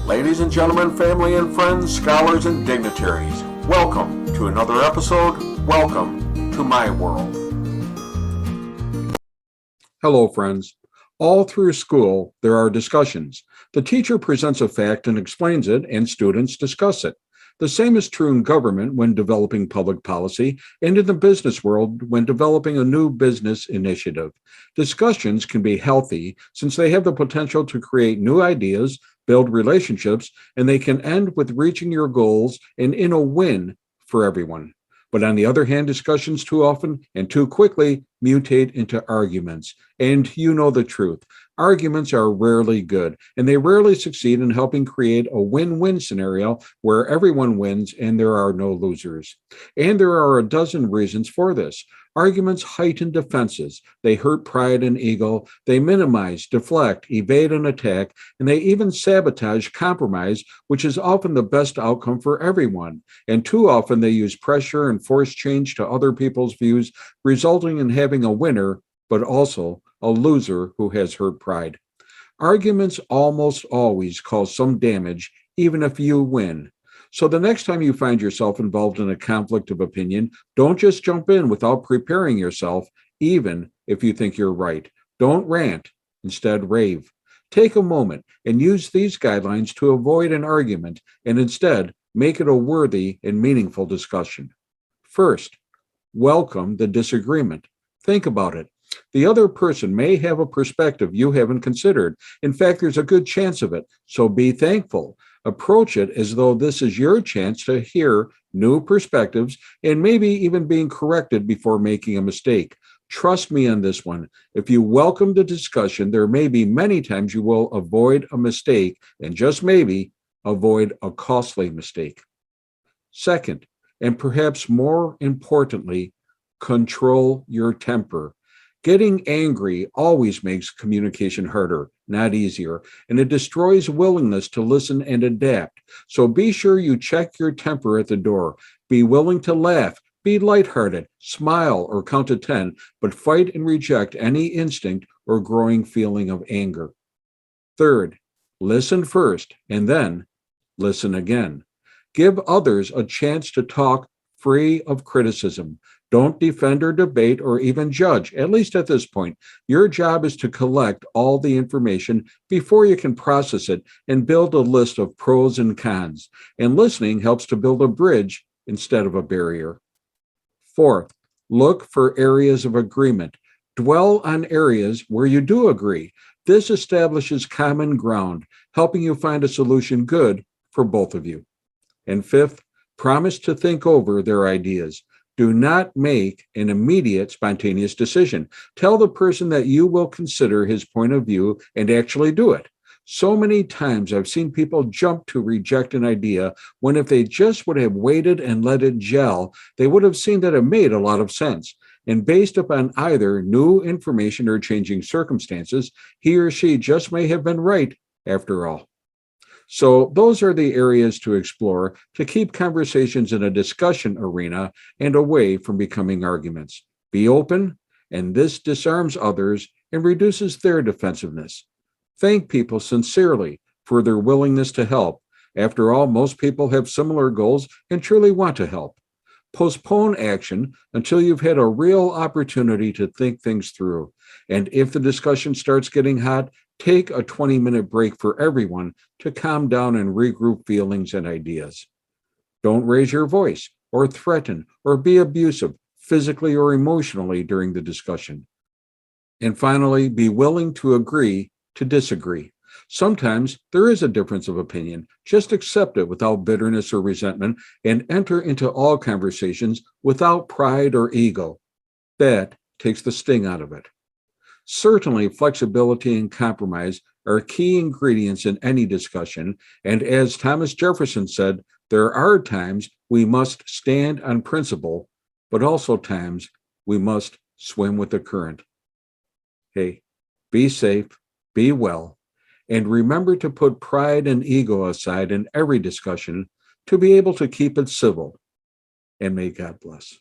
Ladies and gentlemen, family and friends, scholars and dignitaries, welcome to another episode. Welcome to my world. Hello, friends. All through school, there are discussions. The teacher presents a fact and explains it, and students discuss it. The same is true in government when developing public policy, and in the business world when developing a new business initiative. Discussions can be healthy since they have the potential to create new ideas, build relationships, and they can end with reaching your goals and in a win for everyone. But on the other hand, discussions too often and too quickly mutate into arguments. And you know the truth. Arguments are rarely good, and they rarely succeed in helping create a win-win scenario where everyone wins and there are no losers. And there are a dozen reasons for this. Arguments heighten defenses. They hurt pride and ego. They minimize, deflect, evade, and attack, and they even sabotage compromise, which is often the best outcome for everyone. And too often they use pressure and force change to other people's views, resulting in having a winner, but also a loser who has hurt pride. Arguments almost always cause some damage, even if you win. So the next time you find yourself involved in a conflict of opinion, don't just jump in without preparing yourself, even if you think you're right. Don't rant, instead rave. Take a moment and use these guidelines to avoid an argument and instead make it a worthy and meaningful discussion. First, welcome the disagreement. Think about it. The other person may have a perspective you haven't considered. In fact, there's a good chance of it, so be thankful. Approach it as though this is your chance to hear new perspectives and maybe even being corrected before making a mistake. Trust me on this one. If you welcome the discussion, there may be many times you will avoid a mistake and just maybe avoid a costly mistake. Second, and perhaps more importantly, control your temper. Getting angry always makes communication harder, not easier, and it destroys willingness to listen and adapt. So be sure you check your temper at the door. Be willing to laugh, be lighthearted, smile, or count to 10, but fight and reject any instinct or growing feeling of anger. Third, listen first, and then listen again. Give others a chance to talk free of criticism. Don't defend or debate or even judge, at least at this point. Your job is to collect all the information before you can process it and build a list of pros and cons. And listening helps to build a bridge instead of a barrier. Fourth, look for areas of agreement. Dwell on areas where you do agree. This establishes common ground, helping you find a solution good for both of you. And fifth, promise to think over their ideas. Do not make an immediate, spontaneous decision. Tell the person that you will consider his point of view and actually do it. So many times I've seen people jump to reject an idea when if they just would have waited and let it gel, they would have seen that it made a lot of sense. And based upon either new information or changing circumstances, he or she just may have been right after all. So those are the areas to explore to keep conversations in a discussion arena and away from becoming arguments. Be open, and this disarms others and reduces their defensiveness. Thank people sincerely for their willingness to help. After all, most people have similar goals and truly want to help. Postpone action until you've had a real opportunity to think things through. And if the discussion starts getting hot, take a 20-minute break for everyone to calm down and regroup feelings and ideas. Don't raise your voice or threaten or be abusive physically or emotionally during the discussion. And finally, be willing to agree to disagree. Sometimes there is a difference of opinion. Just accept it without bitterness or resentment and enter into all conversations without pride or ego. That takes the sting out of it. Certainly, flexibility and compromise are key ingredients in any discussion, and as Thomas Jefferson said, there are times we must stand on principle, but also times we must swim with the current. Hey, be safe, be well, and remember to put pride and ego aside in every discussion to be able to keep it civil. And may God bless.